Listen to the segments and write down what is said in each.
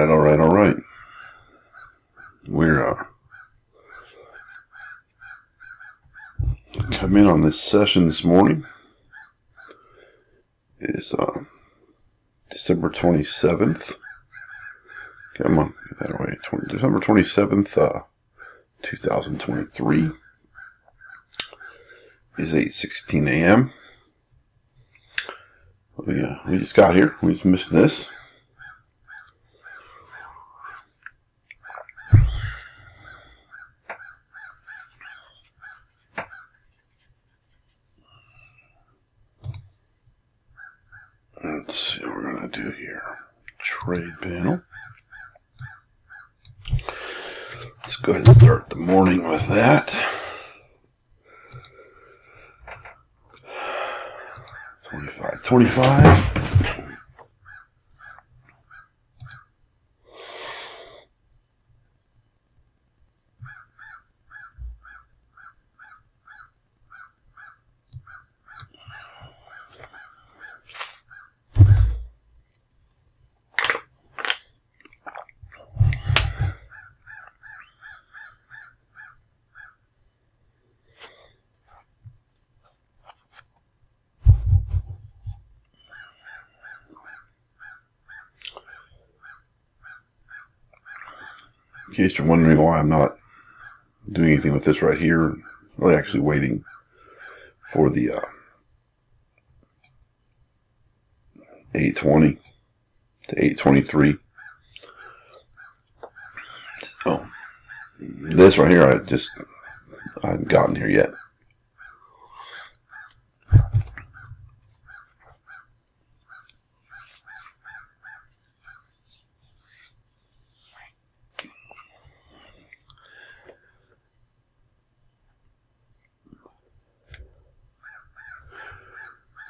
All right. We're come in on this session this morning. It is December 27th. Come on, get that away. December 27th, 2023. Is 8:16 a.m. We just got here. We just missed this. Let's see what we're going to do here. Trade panel. Let's go ahead and start the morning with that. 25. In case you're wondering why I'm not doing anything with this right here, I'm really actually waiting for the 8:20 to 8:23. So this right here, I haven't gotten here yet.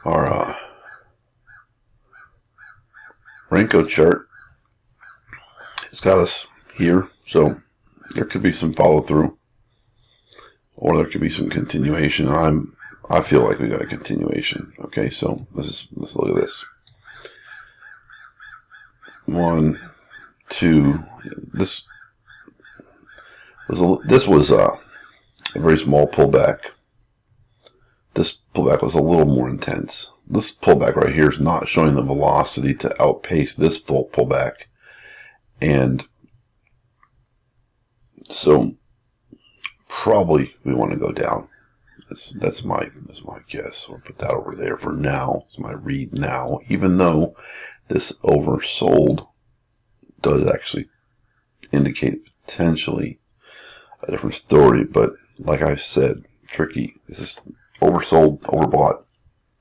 Our Renko chart has got us here, so there could be some follow through, or there could be some continuation. I feel like we got a continuation. Okay, so let's look at this. 1, 2. This was a very small pullback. This pullback was a little more intense. This pullback right here is not showing the velocity to outpace this full pullback. And so probably we want to go down. That's my guess. I'll put that over there for now. It's my read now, even though this oversold does actually indicate potentially a different story. But like I said, tricky. This is oversold, overbought,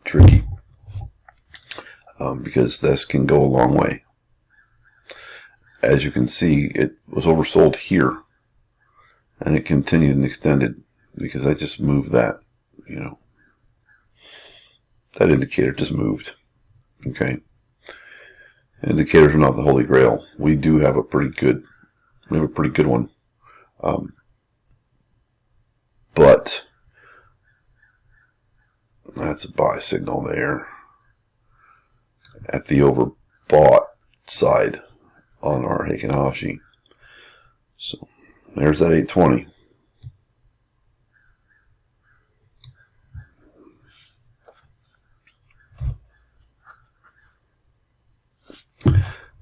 tricky, because this can go a long way. As you can see, it was oversold here, and it continued and extended because I just moved that, that indicator just moved. Okay, indicators are not the holy grail. We have a pretty good one, but that's a buy signal there at the overbought side on our Heikin Ashi. So there's that 820.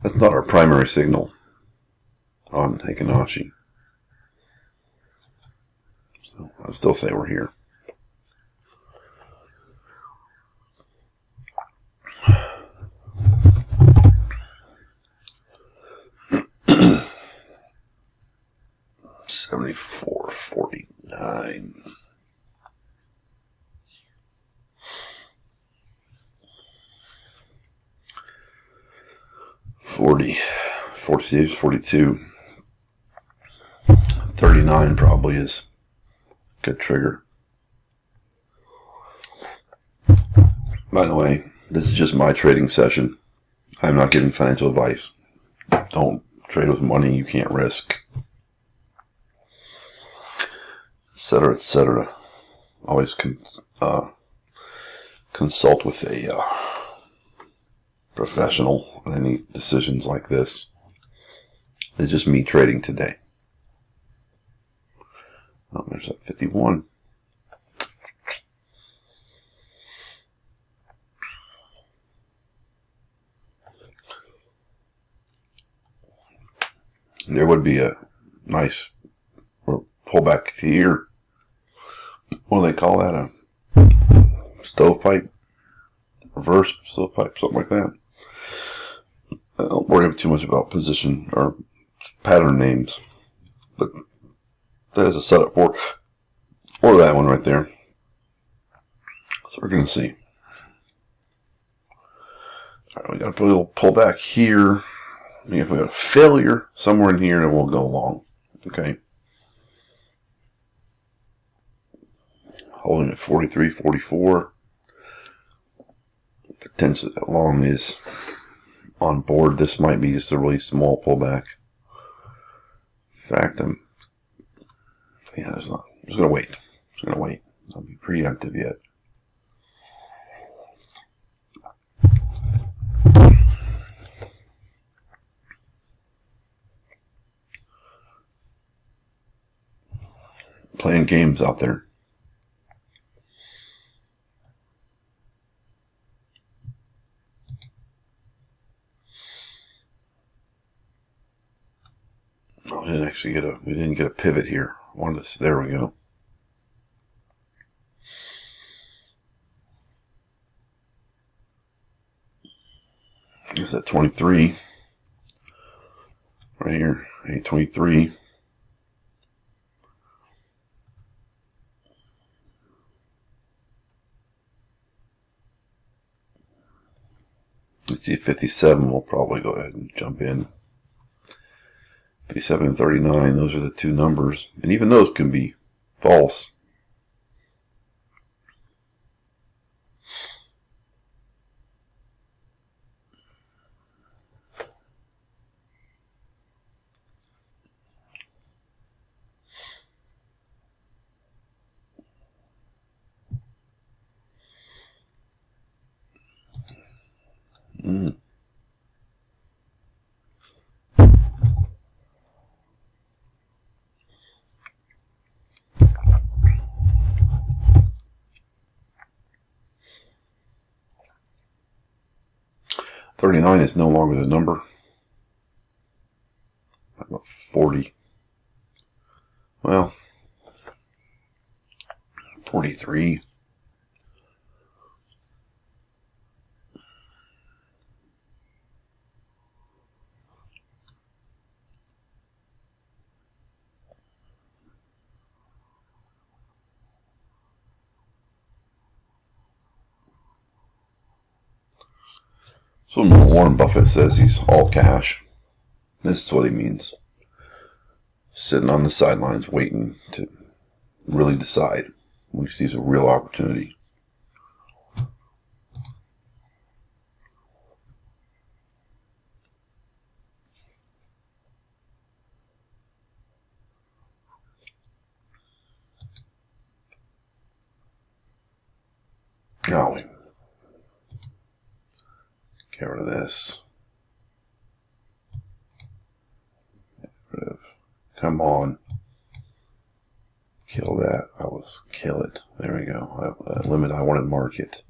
That's not our primary signal on Heikin Ashi. So I'll still say we're here. $74.49. $42. 39 probably is a good trigger. By the way, this is just my trading session. I'm not giving financial advice. Don't trade with money you can't risk, etc., etc. Always consult with a professional on any decisions like this. It's just me trading today. Oh, there's that 51. There would be a nice pullback to here. What do they call that? A stovepipe? Reverse stovepipe? Something like that. I don't worry too much about position or pattern names. But there's a setup for that one right there. So we're going to see. All right, we got to put a little pullback here. I mean, if we have a failure somewhere in here, then we'll go long. Okay. Holding at 43, 44. Potentially that long is on board. This might be just a really small pullback. In fact, I'm just going to wait. I'll be preemptive yet. Playing games out there. No, we didn't get a pivot here. There we go. Here's that 23. Right here, 823. Let's see, 57, we'll probably go ahead and jump in. 57 and 39, those are the two numbers. And even those can be false. Mm. $39 is no longer the number. About 40. Well, 43. So when Warren Buffett says he's all cash, this is what he means. Sitting on the sidelines waiting to really decide when he sees a real opportunity. Now, get rid of this. Come on. Kill that. Kill it. There we go. Limit I wanted market.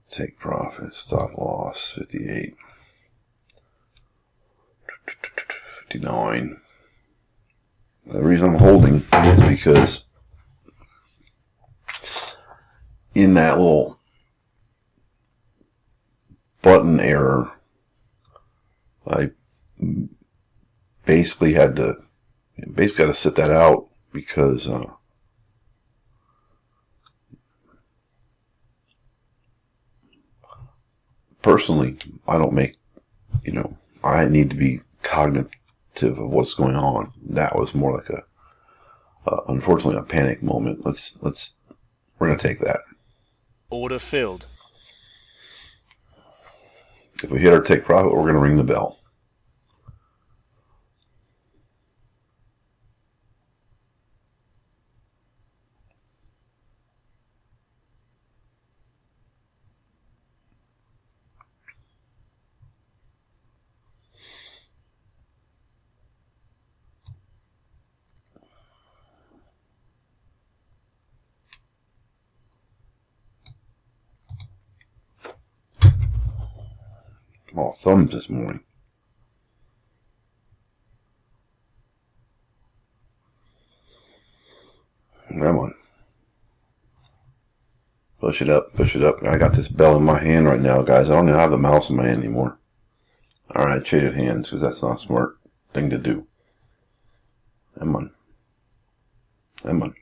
Take profit. Stop loss. 58. 59. The reason I'm holding is because in that little button error, I basically had to sit that out because personally, I don't make, I need to be cognitive of what's going on. That was more like unfortunately, a panic moment. We're going to take that. Order filled. If we hit our take profit, we're going to ring the bell. all thumbs this morning. Come on. Push it up, push it up. I got this bell in my hand right now, guys. I don't even have the mouse in my hand anymore. Alright, traded hands, because that's not a smart thing to do. Come on. Come on.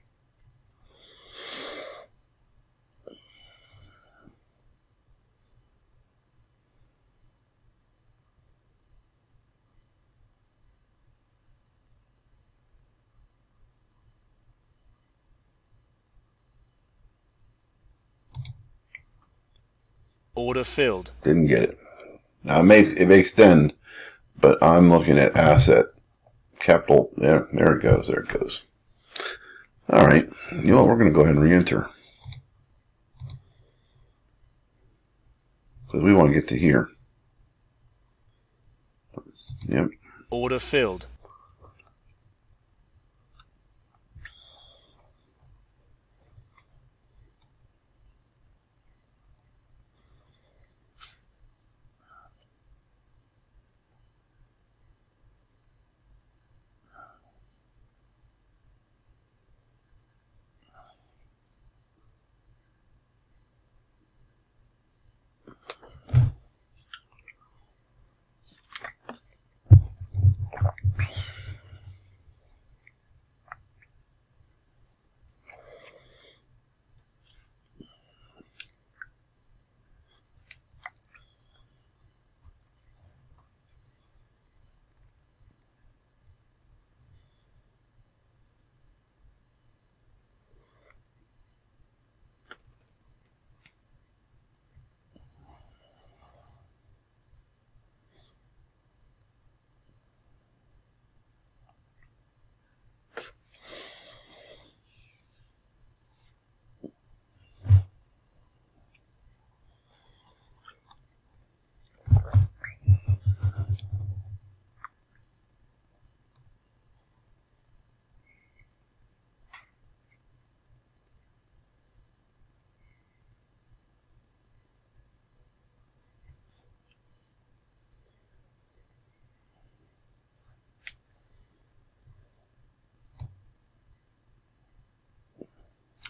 Order filled. Didn't get it. Now it may extend, but I'm looking at asset capital. There it goes. There it goes. All right. You know what? We're going to go ahead and re-enter because we want to get to here. Yep. Order filled.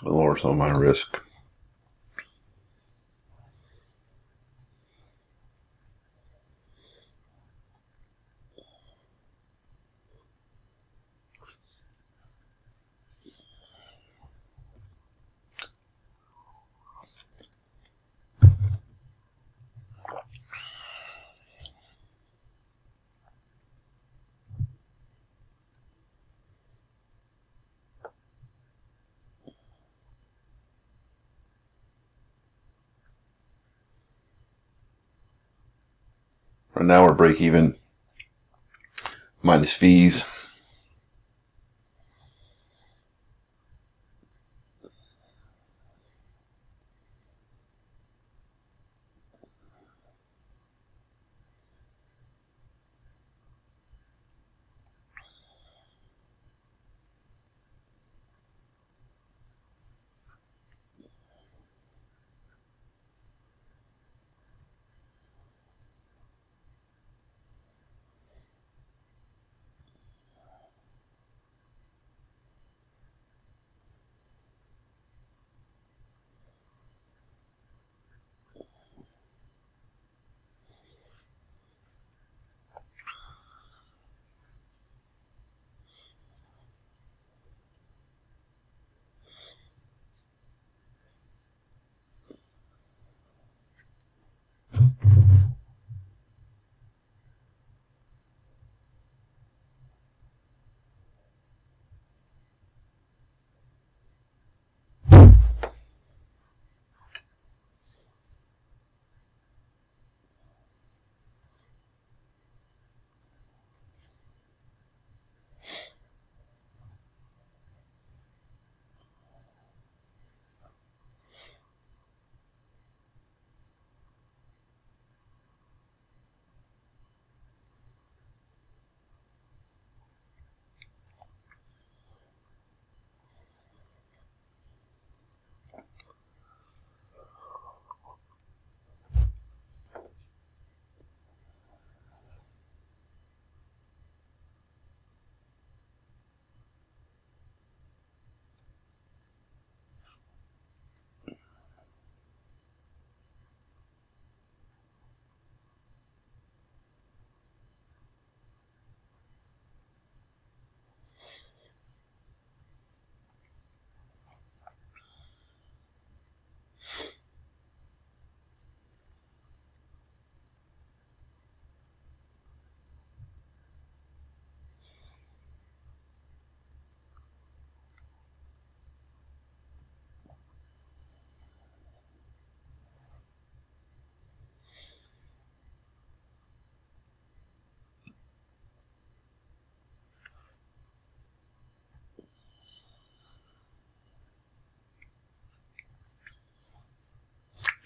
I'll lower some of my risk. Right now we're break even minus fees.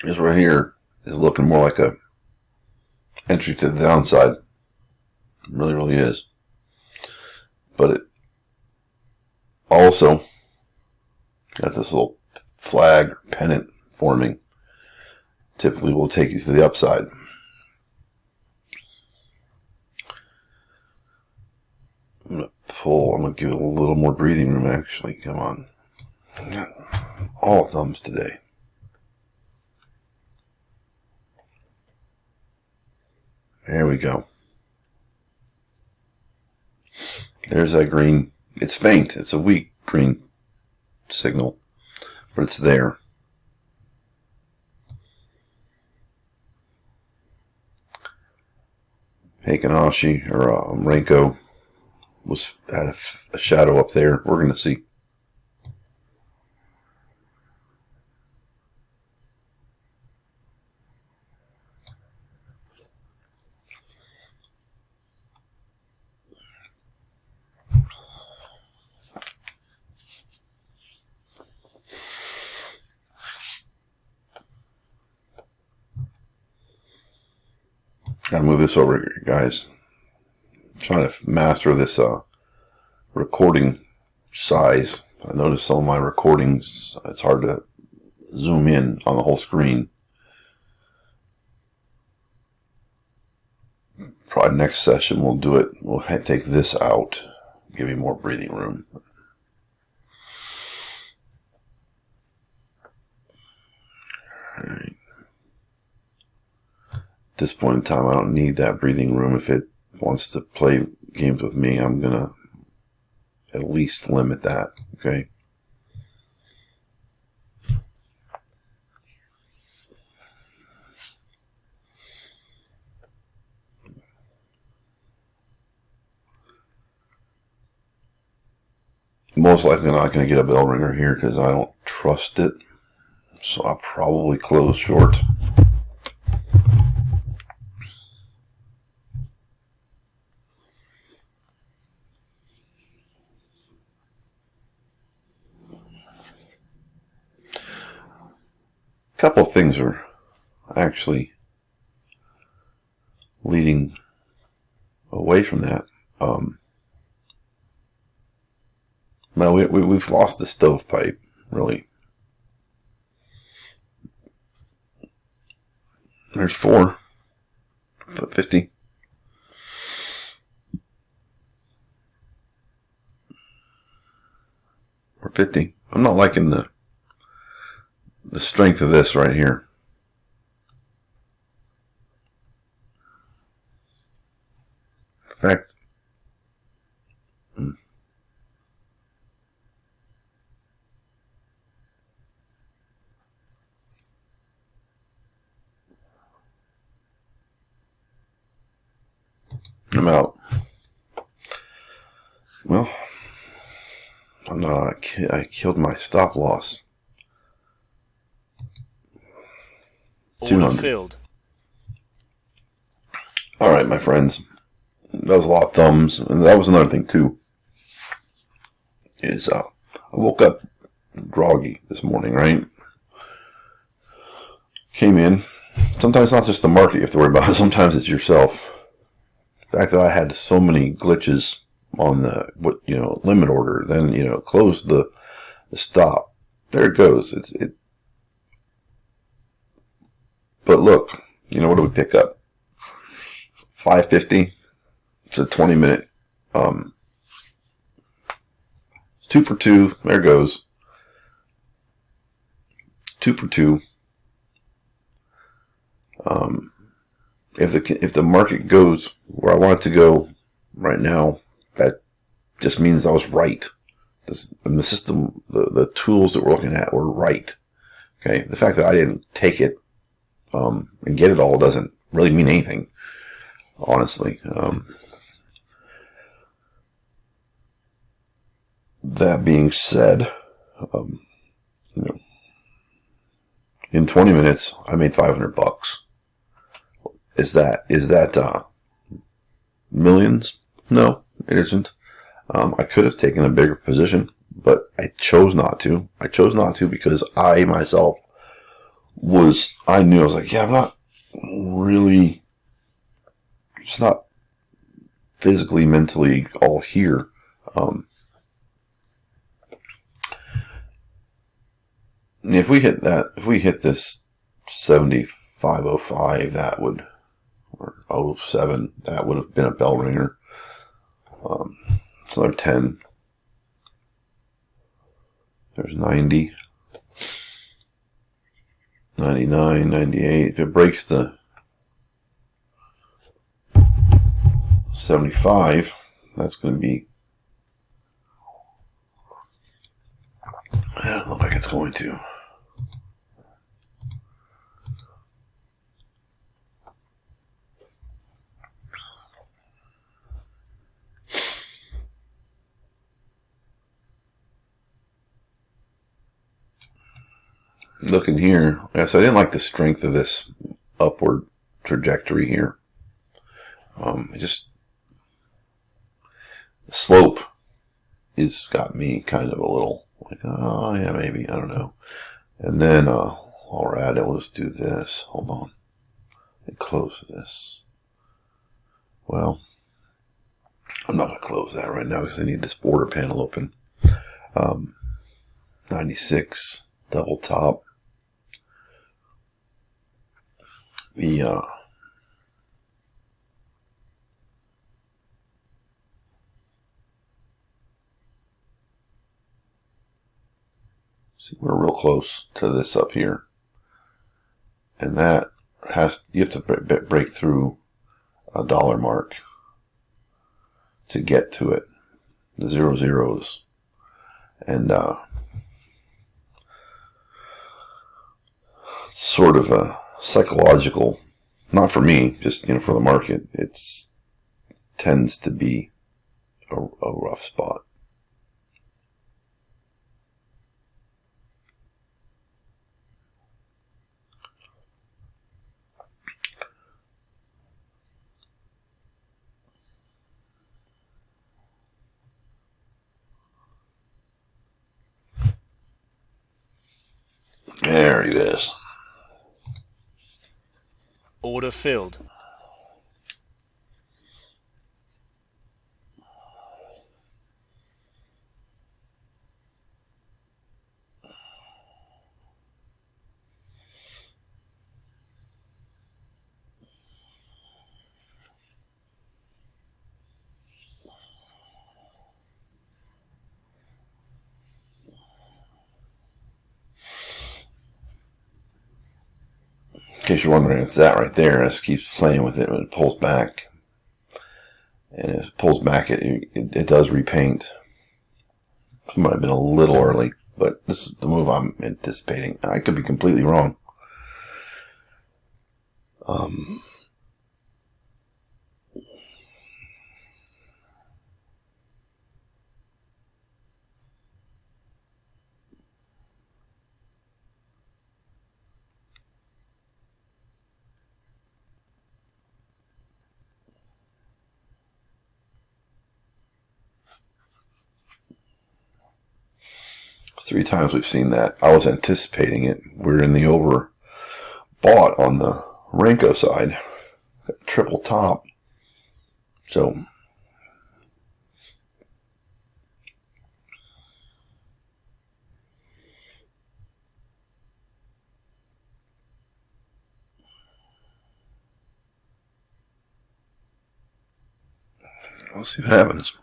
This right here is looking more like a entry to the downside. It really, really is. But it also got this little flag or pennant forming. Typically will take you to the upside. I'm going to give it a little more breathing room actually. Come on. All thumbs today. There we go. There's that green. It's faint. It's a weak green signal, but it's there. Heikin Ashi or Renko had a shadow up there. We're going to see. Gotta move this over here, guys. I'm trying to master this recording size. I noticed some of my recordings, it's hard to zoom in on the whole screen. Probably next session we'll do it. We'll take this out, give you more breathing room. All right. At this point in time, I don't need that breathing room. If it wants to play games with me, I'm going to at least limit that, okay? Most likely not going to get a bell ringer here because I don't trust it. So I'll probably close short. A couple of things are actually leading away from that. No, we've lost the stovepipe, really. There's 4.50. Or 50. I'm not liking the strength of this right here. In fact, I'm out. Well, I killed my stop loss. Order 200. filled. All right, my friends. That was a lot of thumbs, and that was another thing too. Is I woke up groggy this morning, right? Came in. Sometimes it's not just the market you have to worry about. Sometimes it's yourself. The fact that I had so many glitches on the limit order, then closed the stop. There it goes. But look, what do we pick up? 550. It's a 20-minute. It's 2 for 2. There it goes. 2 for 2. If the market goes where I want it to go right now, that just means I was right. And the system, the tools that we're looking at were right. Okay, the fact that I didn't take it and get it all doesn't really mean anything, honestly. That being said, in 20 minutes I made $500. Is that millions? No, it isn't. I could have taken a bigger position, but I chose not to. I chose not to because I myself was, I knew, I was like, yeah, I'm not really, it's not physically, mentally all here. If we hit this 75.05, that would, or '07, that would have been a bell ringer. It's another 10. There's 90, 99, 98. If it breaks the 75, that's going to be, I don't look like it's going to. Looking here, yes, I didn't like the strength of this upward trajectory here. The slope is got me kind of a little like, oh yeah, maybe, I don't know. And then, all right, we'll just do this. Hold on, and close this. Well, I'm not gonna close that right now because I need this border panel open. 96 double top. The see, we're real close to this up here, and that you have to break through a dollar mark to get to it. The 0 zeros, and sort of a psychological, not for me, just for the market. It tends to be a rough spot. There it is. Order filled. In case you're wondering, it's that right there. It keeps playing with it when it pulls back. And if it pulls back, it does repaint. It might have been a little early, but this is the move I'm anticipating. I could be completely wrong. Three times we've seen that. I was anticipating it. We're in the over bought on the Renko side. Triple top. So we'll see what happens.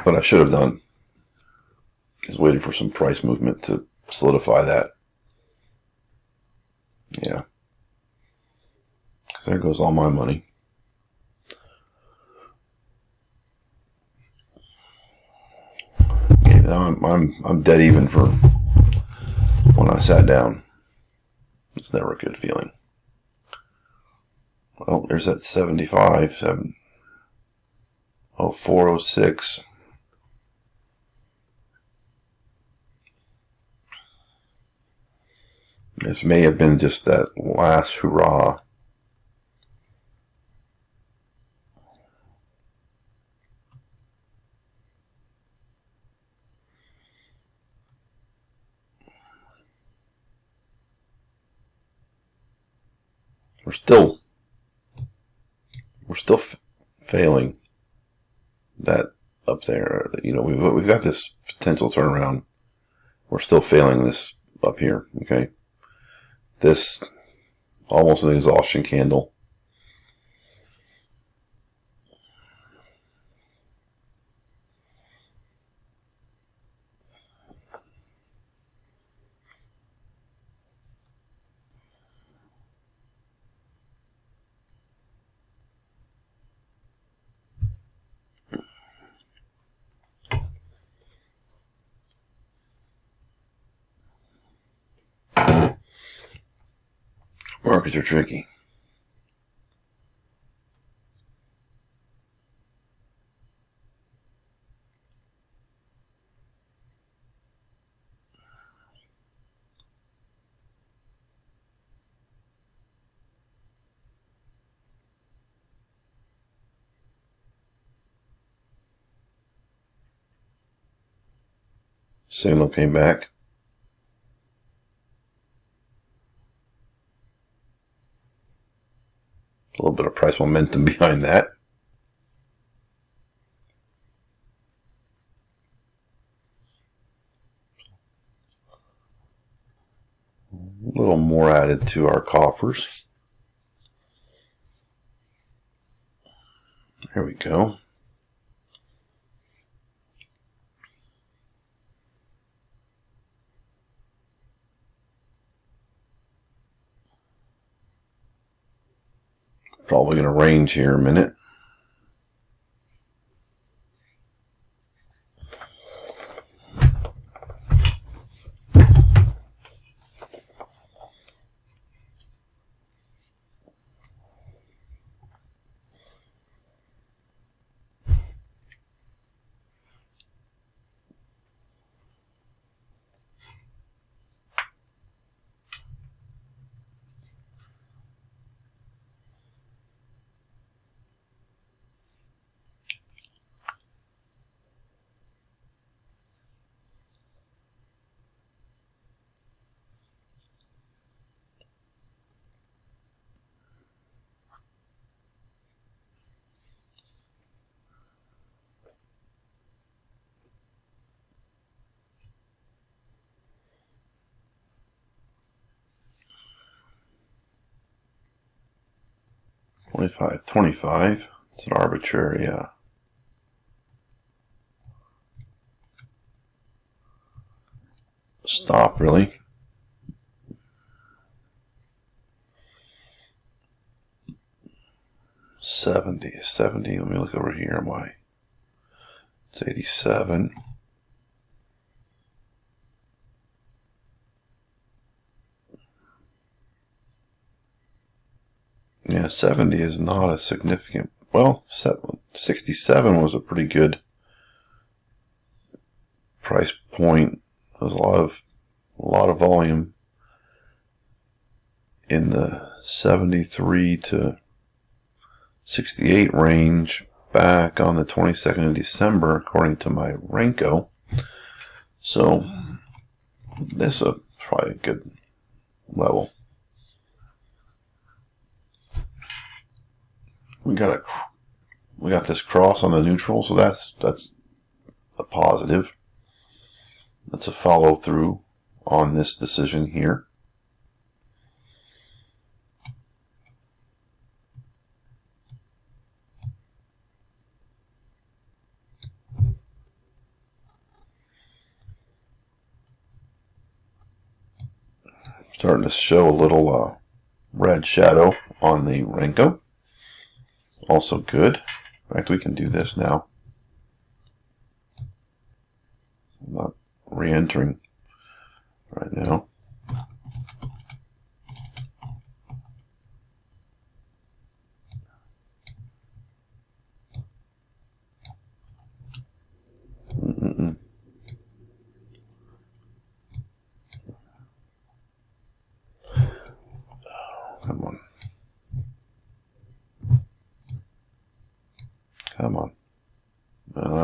What I should have done is waited for some price movement to solidify that. Yeah. Because there goes all my money. Okay, now I'm dead even for when I sat down. It's never a good feeling. Well, there's that 75, 406. This may have been just that last hurrah. We're still failing that up there. You know, we've got this potential turnaround. We're still failing this up here. Okay, this almost an exhaustion candle. Markets are tricky. Signal came back. A little bit of price momentum behind that. A little more added to our coffers. There we go. Probably going to range here in a minute. $25.25. It's an arbitrary stop, really. $70. Let me look over here. It's 87. Yeah, 70 is not a significant. Well, 67 was a pretty good price point. There's a lot of volume in the 73 to 68 range back on the 22nd of December, according to my Renko. So this is probably a good level. We got this cross on the neutral, so that's a positive. That's a follow through on this decision here. Starting to show a little red shadow on the Renko. Also good. In fact, we can do this now. I'm not re-entering right now.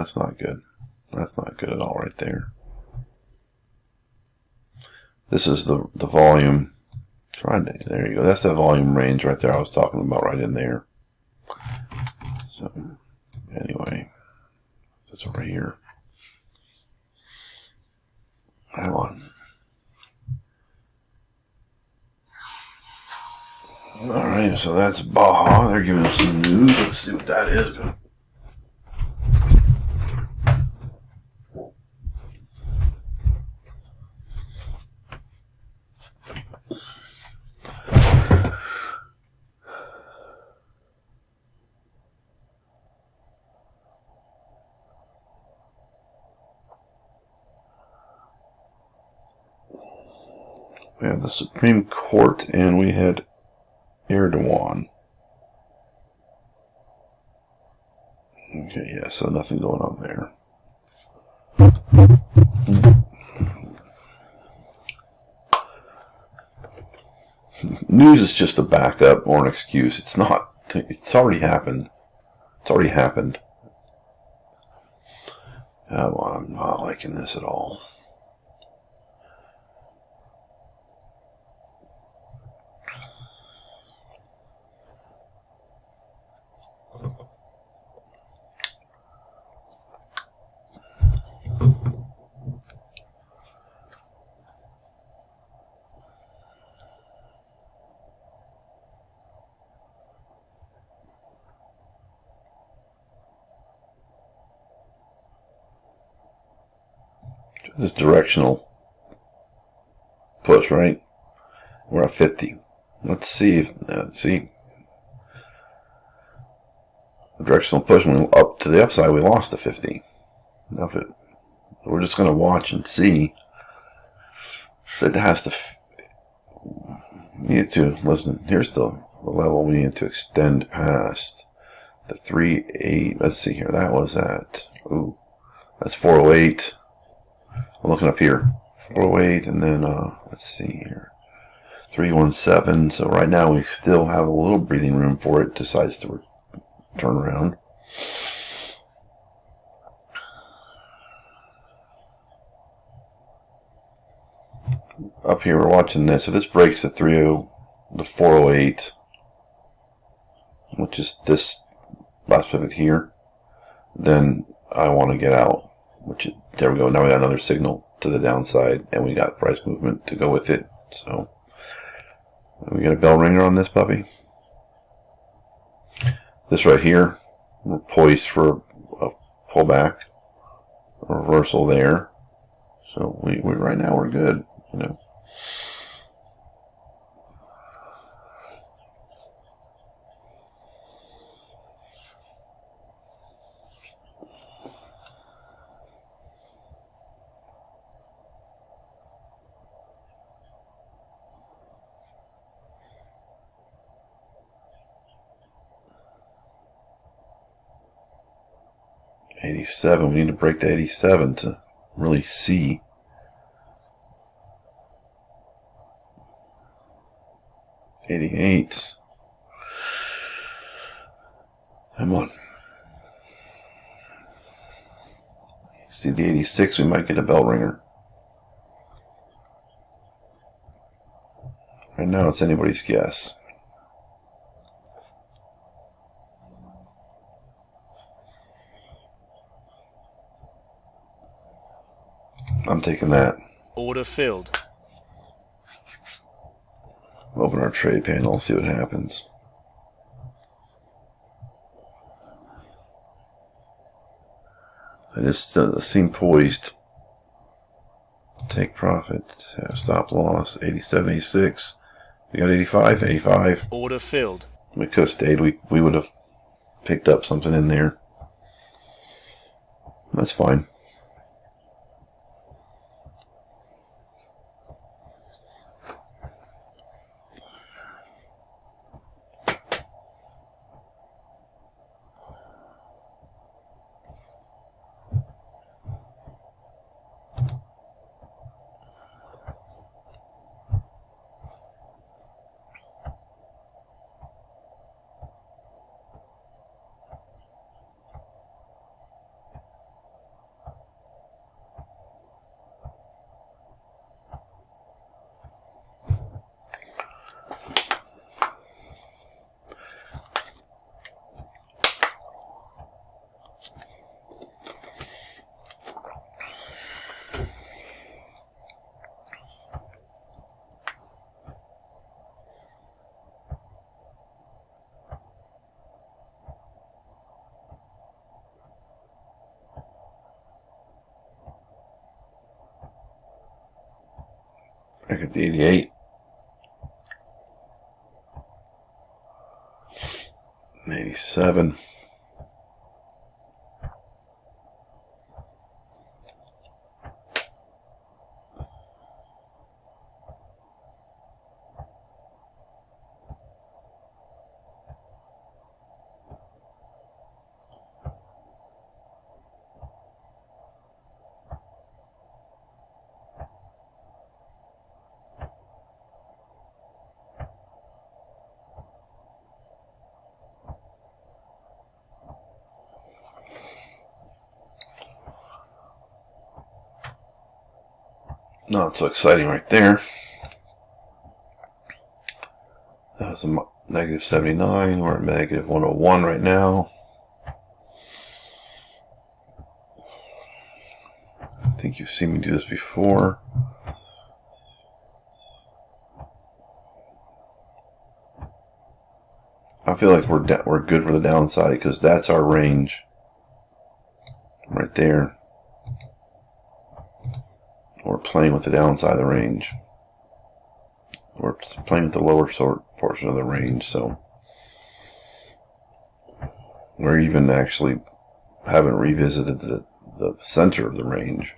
that's not good. That's not good at all right there. This is the volume. There you go. That's that volume range right there I was talking about right in there. So, anyway, that's over here. Come on. Alright, so that's Baja. They're giving us some news. Let's see what that is. We had the Supreme Court and we had Erdogan. Okay, yeah, so nothing going on there. News is just a backup or an excuse. It's not. It's already happened. It's already happened. Well, I'm not liking this at all. This directional push, right? We're at 50. Let's see if directional push when up to the upside we lost the 50. Now if we're just going to watch and see. So it has to need to listen. Here's the level we need to extend past the 3.8. Let's see here. That was at that's 408. I'm looking up here. 408 and then let's see here. 317. So right now we still have a little breathing room for it. Decides to turn around. Up here we're watching this. If this breaks the 408, which is this last pivot here, then I want to get out. There we go. Now we got another signal to the downside, and we got price movement to go with it. So we got a bell ringer on this puppy. This right here, we're poised for a pullback, a reversal there. So we right now we're good. 87. We need to break the 87 to really see. 88. Come on. See the 86, we might get a bell ringer. Right now it's anybody's guess. I'm taking that. Order filled. Open our trade panel, see what happens. I just seem poised. Take profit. Stop loss. 87, 86. We got 85, 85. Order filled. We could have stayed. We would have picked up something in there. That's fine. Back at the 88. 87. Not so exciting right there. That was a negative 79. We're at negative 101 right now. I think you've seen me do this before. I feel like we're good for the downside because that's our range right there. We're playing with the downside of the range. We're playing with the lower portion of the range, so we're even actually haven't revisited the center of the range.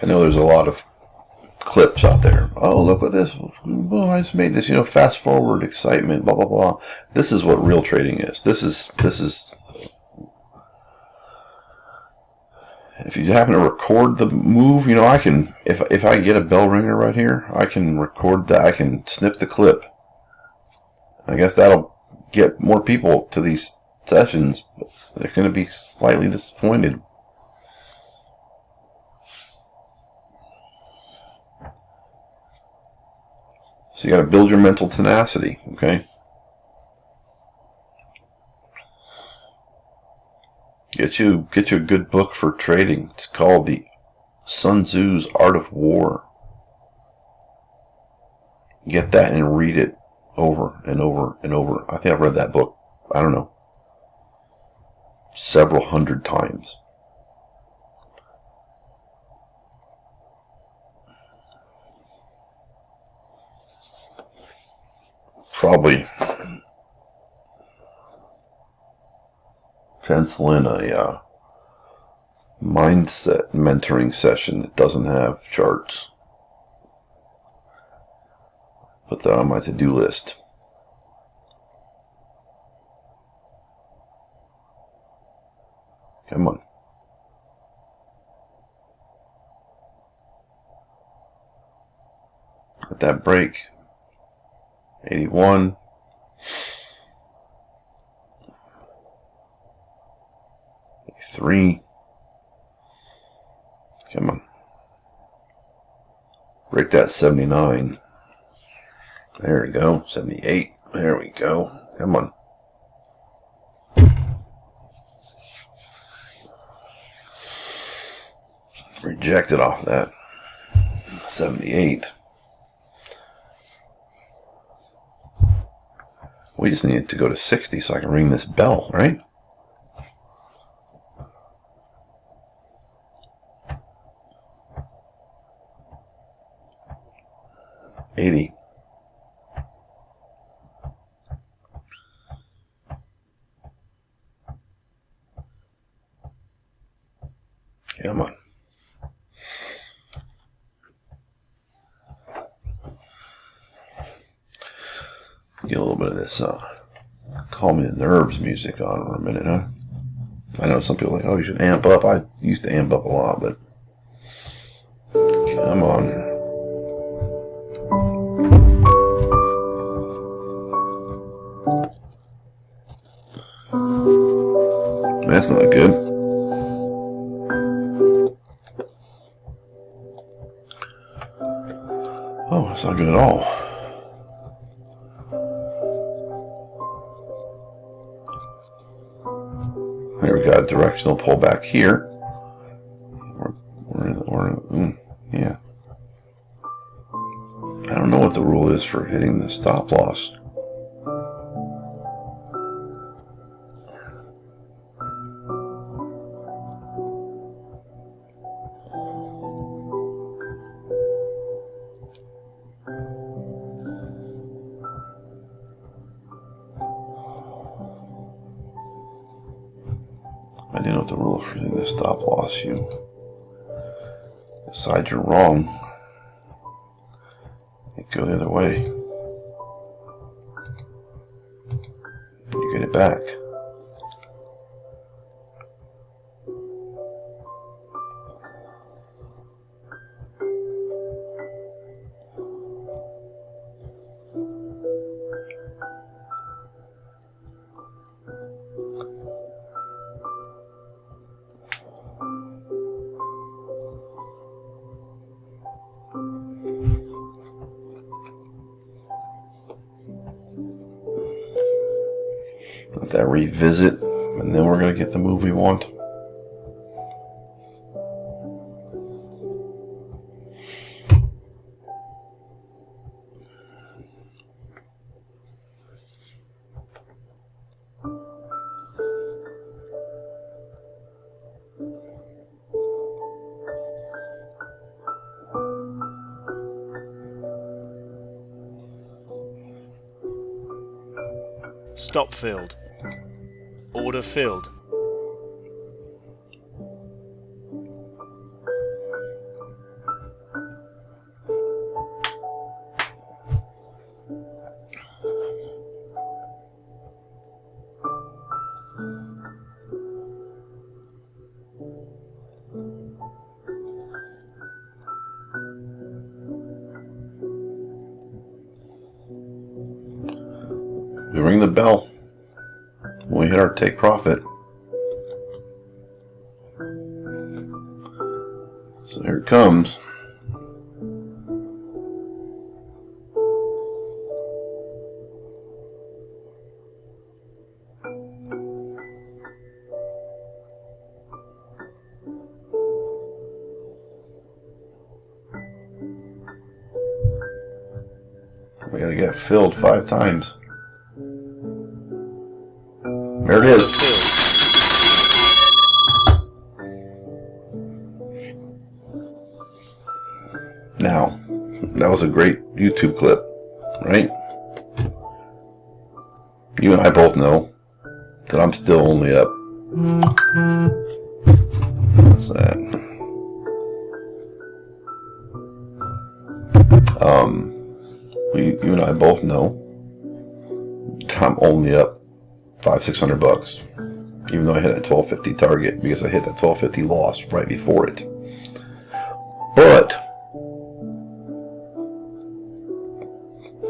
I know there's a lot of clips out there. Oh, look at this. Oh, I just made this, fast forward excitement, blah, blah, blah. This is what real trading is. This is, if you happen to record the move, I can, if I get a bell ringer right here, I can record that. I can snip the clip. I guess that'll get more people to these sessions. But they're going to be slightly disappointed. So you got to build your mental tenacity, okay? Get you a good book for trading. It's called the Sun Tzu's Art of War. Get that and read it over and over and over. I think I've read that book, I don't know, several hundred times. Probably pencil in a mindset mentoring session that doesn't have charts. Put that on my to-do list. Come on. Let that break. 81. Three. Come on. Break that 79. There we go. 78. There we go. Come on. Rejected off that. 78. We just need to go to 60 so I can ring this bell, right? $80. Come on. Get a little bit of this Call Me the Nerves music on for a minute, huh? I know some people are like, oh, you should amp up. I used to amp up a lot, but come on. That's not good. Oh, that's not good at all. Here we got a directional pullback here. Yeah. I don't know what the rule is for hitting the stop loss. I didn't know what the rule for hitting the stop loss. You decide you're wrong. You go the other way. You get it back. Let that revisit, and then we're going to get the move we want. Stop filled. Order filled. We ring the bell when we hit our take profit. So here it comes. We gotta get filled 5 times. There it is. Now, that was a great YouTube clip, right? You and I both know that I'm still only up. What's that? You and I both know that I'm only up $500-600, even though I hit a 1250 target because I hit that 1250 loss right before it. But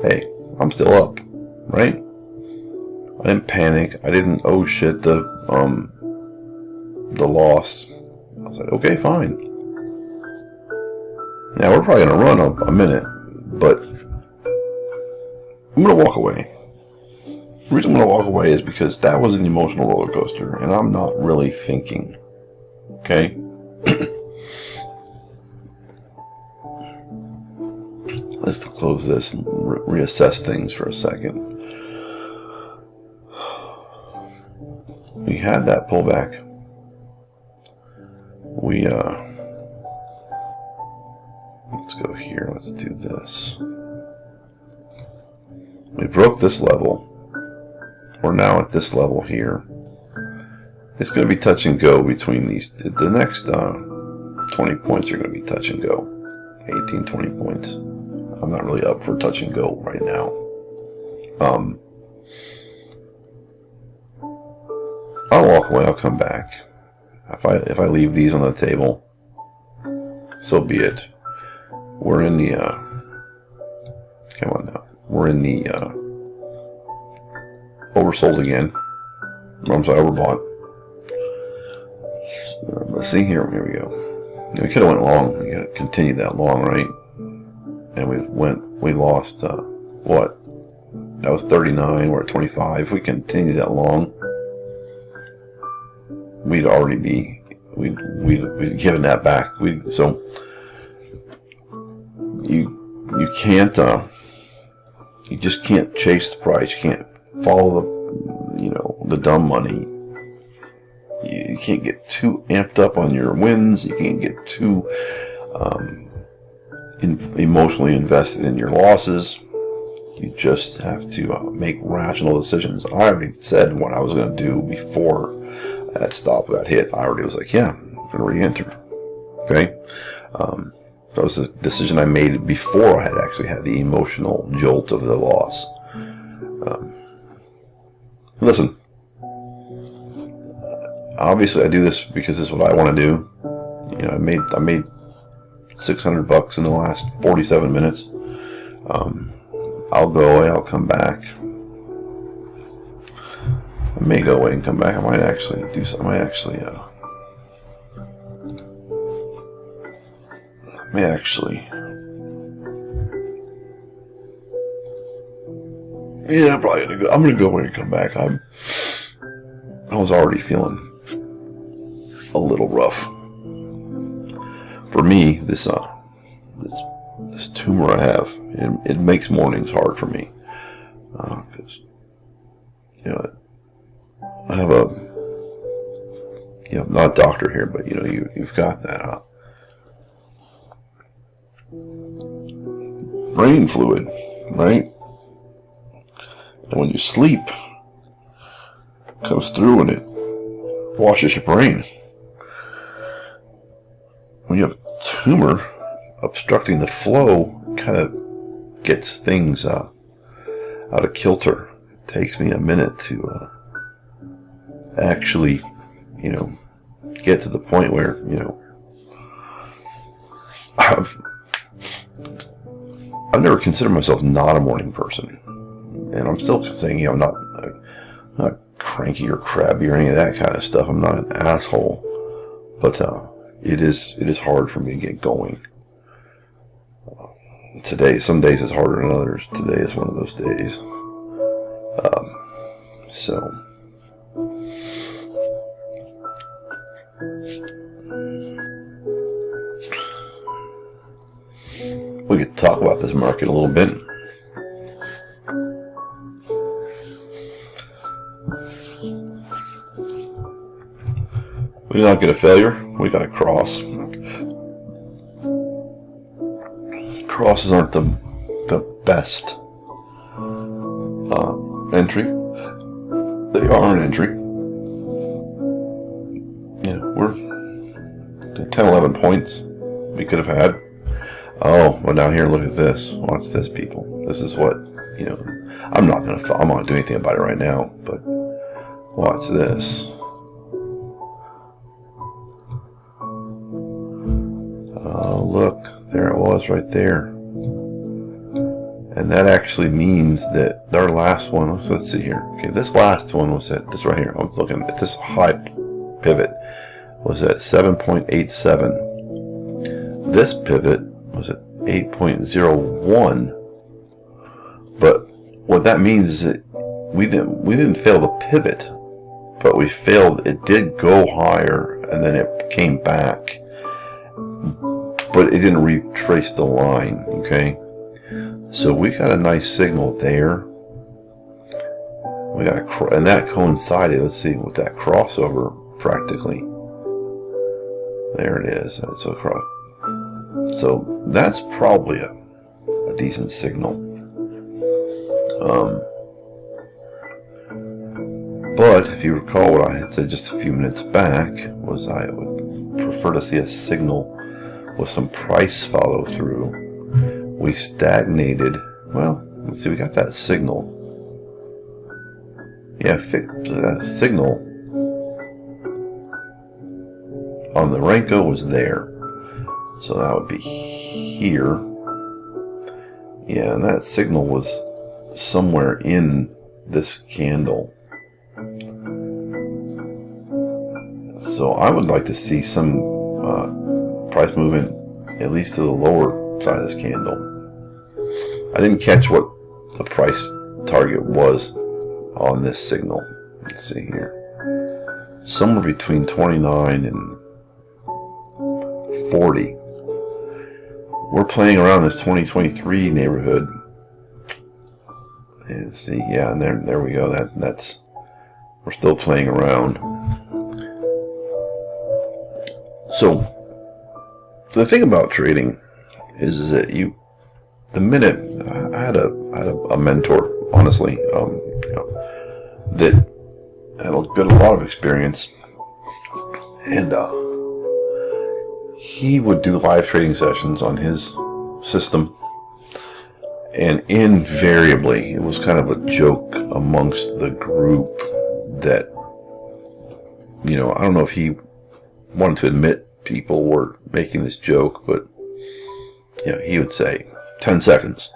hey, I'm still up, right? I didn't panic. I didn't oh shit the loss. I was like, okay, fine. Now we're probably gonna run a minute, but I'm gonna walk away. The reason I'm going to walk away is because that was an emotional roller coaster, and I'm not really thinking. Okay? Let's close this and reassess things for a second. We had that pullback. Let's go here. Let's do this. We broke this level. We're now at this level here. It's going to be touch and go between these. The next 20 points are going to be touch and go. 18, 20 points. I'm not really up for touch and go right now. I'll walk away. I'll come back. If I leave these on the table, so be it. We're in the. Come on now. We're in the. Oversold again. I'm sorry, overbought. Let's see here. Here we go. We could have went long. We could continue that long, right? And we lost. What? That was 39. We're at 25. If we continue that long, we'd already be we'd given that back. So you can't you just can't chase the price. You can't follow the dumb money. You can't get too amped up on your wins. You can't get too emotionally invested in your losses. You just have to make rational decisions. I already said what I was going to do before that stop got hit. I already was like, yeah, I'm going to re-enter. Okay? That was a decision I made before I had actually had the emotional jolt of the loss. Listen, obviously I do this because this is what I want to do. I made $600 in the last 47 minutes. I'll go away, I'll come back. I may go away and come back. I might actually do something. I may actually yeah, I'm probably gonna go. I'm gonna go away and come back. I was already feeling a little rough. For me, this tumor I have, it makes mornings hard for me. Because I have not a doctor here, but you've got that brain fluid, right? And when you sleep, it comes through and it washes your brain. When you have a tumor obstructing the flow, kind of gets things out of kilter. It takes me a minute to actually, get to the point where, I've never considered myself not a morning person. And I'm still saying, I'm not cranky or crabby or any of that kind of stuff. I'm not an asshole. But it is hard for me to get going. Today, some days it's harder than others. Today is one of those days. So we could talk about this market a little bit. We did not get a failure. We got a cross. Crosses aren't the best entry. They are an entry. Yeah, we're at 10, 11 points we could have had. Oh, well now here, look at this. Watch this, people. This is what, I'm not going to do anything about it right now, but watch this. Oh, look, there it was right there. And that actually means that our last one, let's see here. Okay, this last one was at, this right here, I was looking at this high pivot, was at 7.87. This pivot was at 8.01. But what that means is that we didn't fail the pivot, but we failed, it did go higher and then it came back. But it didn't retrace the line, okay? So we got a nice signal there. We got and that coincided, let's see, with that crossover practically. There it is. That's a cross. So that's probably a decent signal. But if you recall what I had said just a few minutes back, was I would prefer to see a signal with some price follow through. We stagnated. Well, let's see, we got that signal. Yeah, that signal on the Renko was there. So that would be here. Yeah, and that signal was somewhere in this candle. So I would like to see some price movement at least to the lower side of this candle. I didn't catch what the price target was on this signal. Let's see here. somewhere between 29 and 40. We're playing around this 2023 neighborhood. And see, yeah, and there we go. That's we're still playing around. So the thing about trading is that the minute I had a mentor, honestly, that had a lot of experience, and he would do live trading sessions on his system, and invariably it was kind of a joke amongst the group that, I don't know if he wanted to admit people were making this joke, but he would say 10 seconds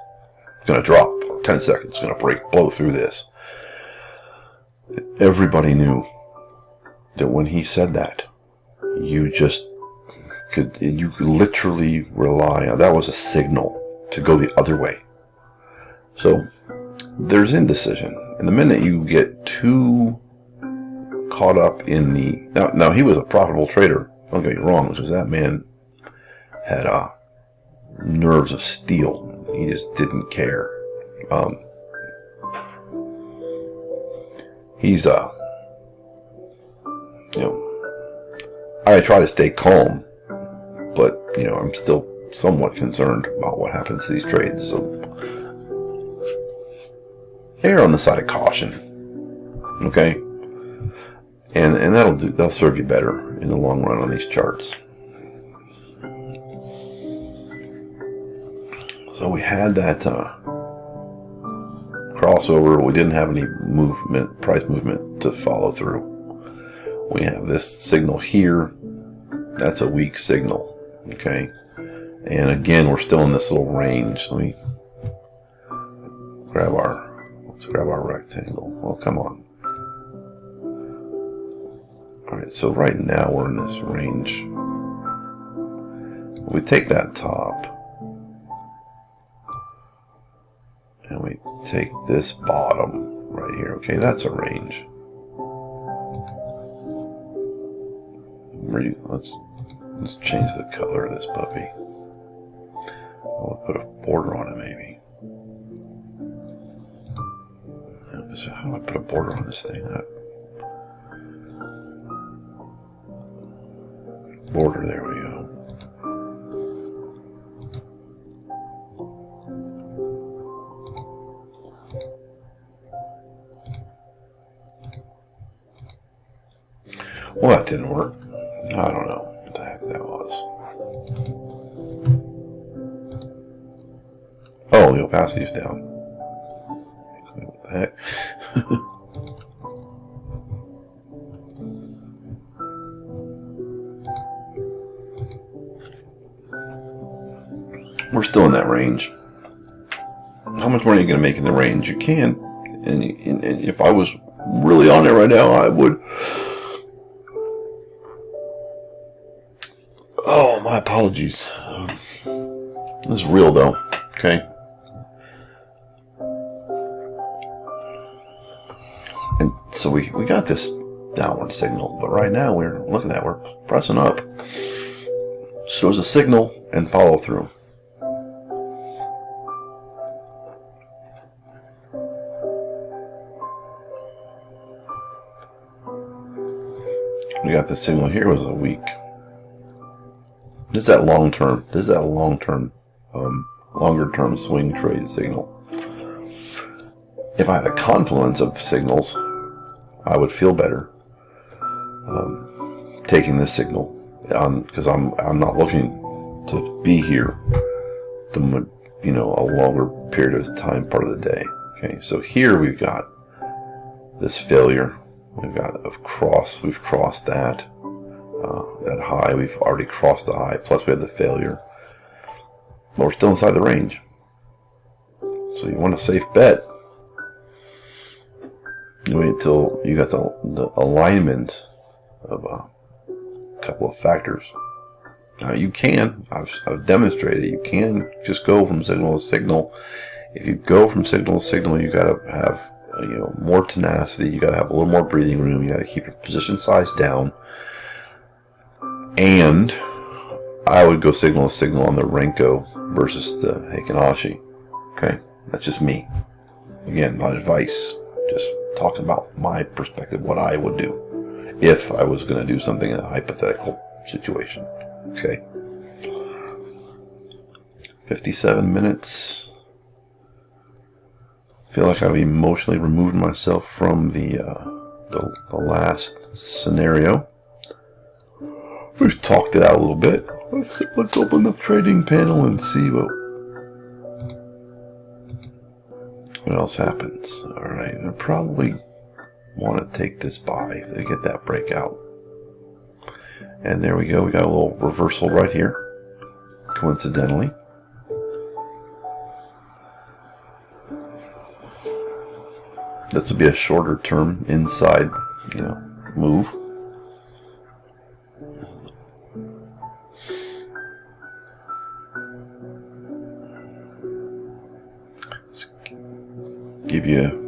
it's going to drop, or 10 seconds it's going to blow through this. Everybody knew that when he said that, you could literally rely on that was a signal to go the other way. So there's indecision, and the minute you get too caught up in now he was a profitable trader, don't get me wrong, because that man had nerves of steel. He just didn't care. He's I try to stay calm, but I'm still somewhat concerned about what happens to these trades. So err on the side of caution, okay? And that'll serve you better in the long run on these charts. So we had that crossover. We didn't have any price movement to follow through. We have this signal here. That's a weak signal, okay? And again, we're still in this little range. Let me grab our rectangle. Well, come on. All right, so right now we're in this range. We take that top, and we take this bottom right here. Okay, that's a range. Let's change the color of this puppy. We'll put a border on it, maybe. So how do I put a border on this thing? Border, there we go. Well, that didn't work. I don't know what the heck that was. Oh, the opacity's down. What the heck? We're still in that range. How much money are you going to make in the range? You can. And if I was really on it right now, I would. Oh, my apologies. This is real, though. Okay. And so we got this downward signal, but right now we're pressing up. Shows a signal and follow through. We got this signal here was a week. This is that long-term. This is that longer-term swing trade signal. If I had a confluence of signals, I would feel better taking this signal because I'm not looking to be here a longer period of time, part of the day. Okay, so here we've got this failure. We've crossed that high. We've already crossed the high. Plus we have the failure. But we're still inside the range. So you want a safe bet. You wait until you got the alignment of a couple of factors. Now you can. I've demonstrated you can just go from signal to signal. If you go from signal to signal, you got to have more tenacity. You got to have a little more breathing room. You got to keep your position size down. And I would go signal to signal on the Renko versus the Heikin-Ashi. Okay, that's just me. Again, not advice. Just talking about my perspective, what I would do if I was going to do something in a hypothetical situation. Okay. 57 minutes. Feel like I've emotionally removed myself from the last scenario. We've talked it out a little bit. Let's open the trading panel and see what else happens. Alright, I probably want to take this buy if they get that breakout. And there we go, we got a little reversal right here, coincidentally. This will be a shorter term inside, move. Give you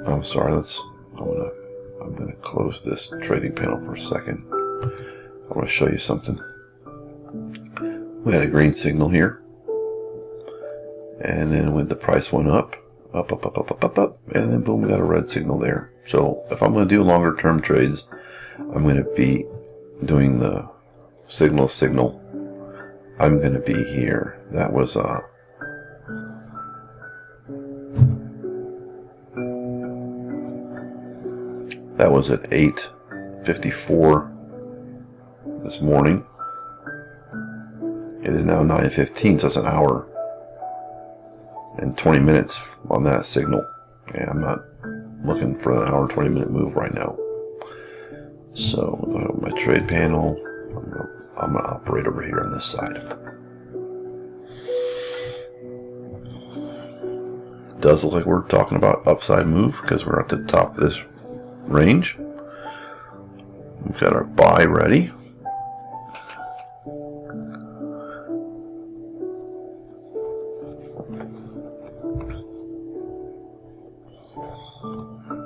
I'm sorry, I'm gonna close this trading panel for a second. I want to show you something. We had a green signal here, and then when the price went up, and then boom, we got a red signal there. So if I'm going to do longer term trades, I'm going to be doing the signal. I'm going to be here. That was at 8:54 this morning. It is now 9:15, so it's an hour and 20 minutes on that signal. And I'm not looking for an hour 20-minute move right now. So my trade panel, I'm going to operate over here on this side. It does look like we're talking about upside move because we're at the top of this range. We've got our buy ready.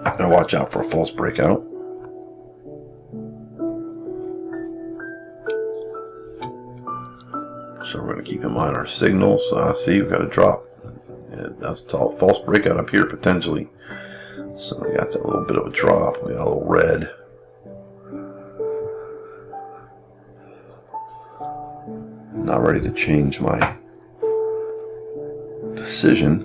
Gotta watch out for a false breakout. So we're going to keep in mind our signals. See, we've got a drop. And that's a false breakout up here potentially. So we got that little bit of a drop. We got a little red. Not ready to change my decision.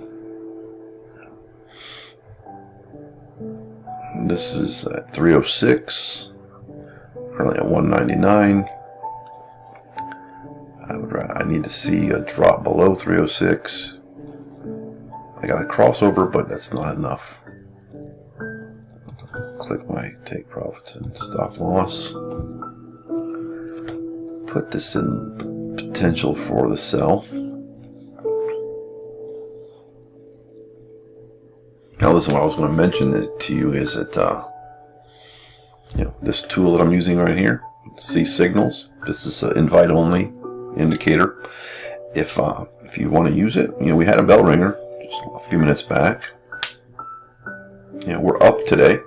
This is at 306. Currently at 199. I need to see a drop below 306. I got a crossover, but that's not enough. Click my take profits and stop loss. Put this in potential for the sell. Now listen, what I was going to mention to you is that this tool that I'm using right here, see signals. This is an invite only indicator. If you want to use it, we had a bell ringer just a few minutes back. We're up today.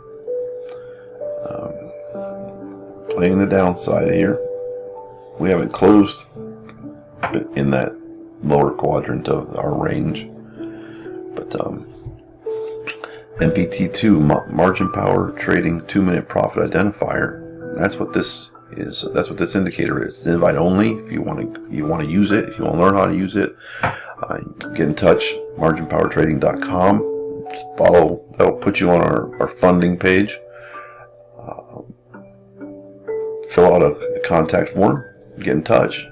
Playing the downside here. We haven't closed in that lower quadrant of our range, but MPT2 margin power trading 2-minute profit identifier. That's what this is. That's what this indicator is. It's invite only. If you want to use it, if you want to learn how to use it, get in touch. marginpowertrading.com. Follow. That'll put you on our funding page. Fill out a contact form. Get in touch.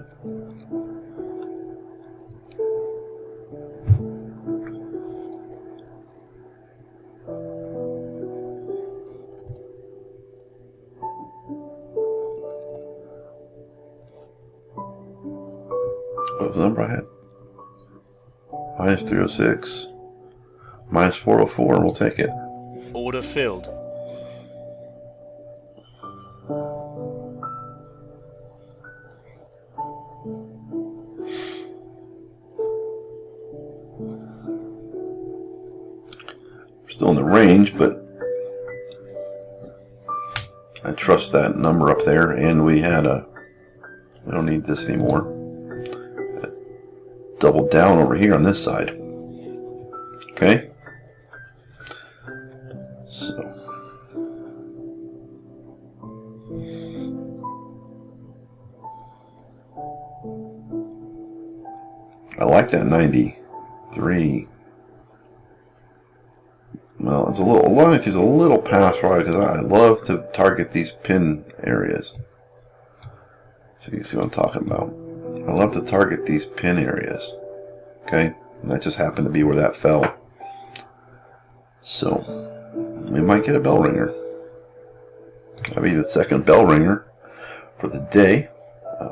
What was the number I had? Minus 306. Minus 404, and we'll take it. Order filled. Still in the range, but I trust that number up there. And we don't need this anymore. Double down over here on this side. Okay? So. I like that 93. Well, it's a little, 93 is a little past right because I love to target these pin areas. So you can see what I'm talking about. I love to target these pin areas. Okay? And that just happened to be where that fell. So, we might get a bell ringer. That'll be the second bell ringer for the day.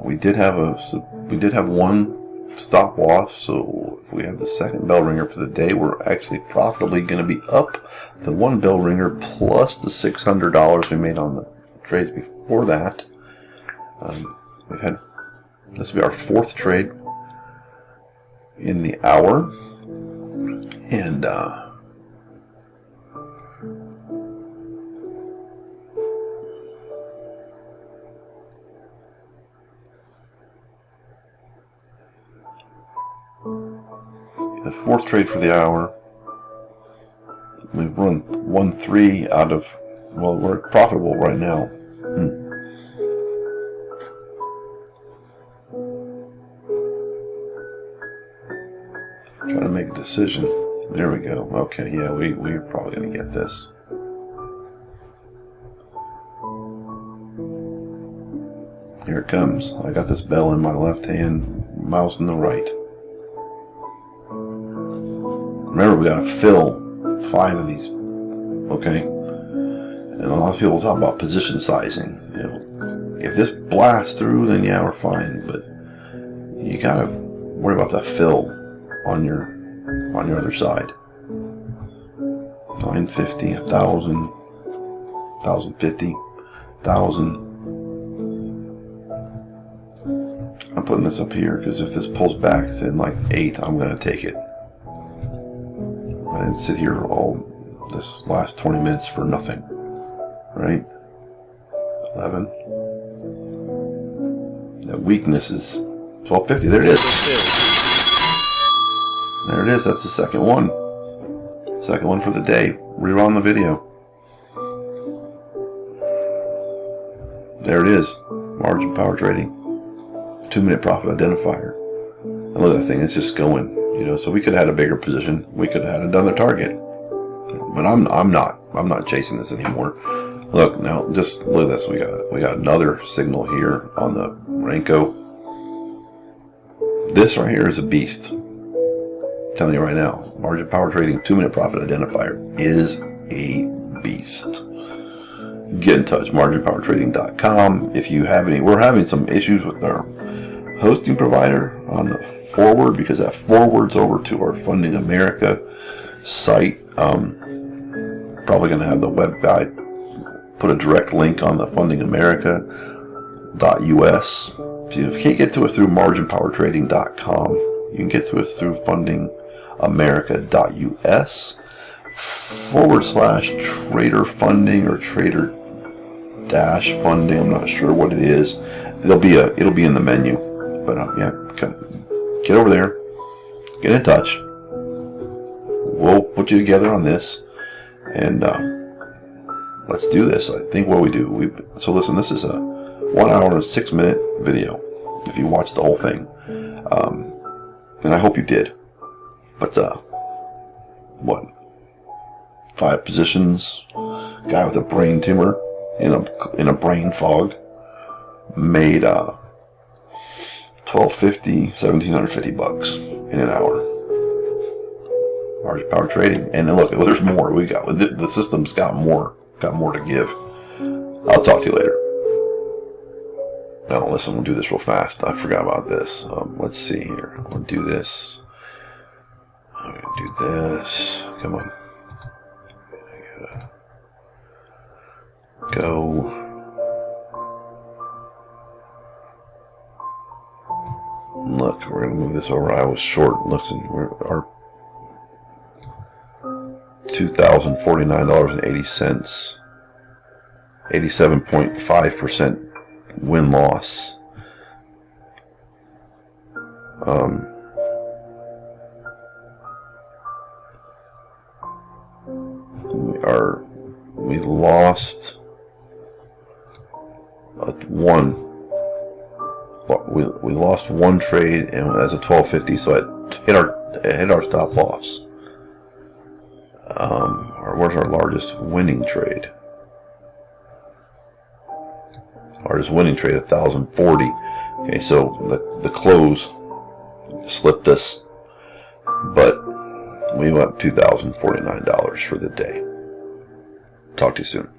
We did have one stop loss, so if we have the second bell ringer for the day, we're actually profitably going to be up the one bell ringer plus the $600 we made on the trades before that. This will be our fourth trade in the hour, and the fourth trade for the hour. We've run 1-3 out of, well, we're profitable right now. Trying to make a decision. There we go. Okay, yeah, we're probably going to get this. Here it comes. I got this bell in my left hand, mouse in the right. Remember, we got to fill 5 of these. Okay? And a lot of people talk about position sizing. You know, if this blasts through, then yeah, we're fine. But you got to worry about the fill on your other side. 950, 1,000, 1,050, 1,000. I'm putting this up here because if this pulls back to like 8, I'm going to take it. I didn't sit here all this last 20 minutes for nothing. Right? 11. That weakness is 1250. There it is. There it is. That's the second one. Second one for the day. Rerun the video. There it is. Margin power trading. 2-minute profit identifier. And look at that thing. It's just going. You know, so we could have had a bigger position. We could have had another target. But I'm not chasing this anymore. Look, now just look at this. We got another signal here on the Renko. This right here is a beast. I'm telling you right now, margin power trading 2-minute profit identifier is a beast. Get in touch, marginpowertrading.com. If you have any, we're having some issues with our hosting provider on the forward because that forwards over to our Funding America site. Probably going to have the web guy put a direct link on the fundingamerica.us. If you can't get to us through marginpowertrading.com, you can get to us through fundingamerica.us /trader funding or trader dash funding. I'm not sure what it is. It'll be in the menu. But yeah, get over there, get in touch. We'll put you together on this, and let's do this. I think what we do. So listen, this is a 1 hour and 6-minute video. If you watched the whole thing, and I hope you did. But what? 5 positions. Guy with a brain tumor in a brain fog made $1,250, $1,750 in an hour. Margin power trading, and then look, there's more. We got the system's got more to give. I'll talk to you later. Now listen, we'll do this real fast. I forgot about this. Let's see here. We'll do this. I'm gonna do this. Come on. Go. Look, we're going to move this over. I was short. Listen, our 2 $2,049.80. 87.5% win loss. We lost one. We lost one trade, and as a 1250, so it hit our stop loss. Where's our largest winning trade? Largest winning trade, 1,040. Okay, so the close slipped us, but we went $2,049 for the day. Talk to you soon.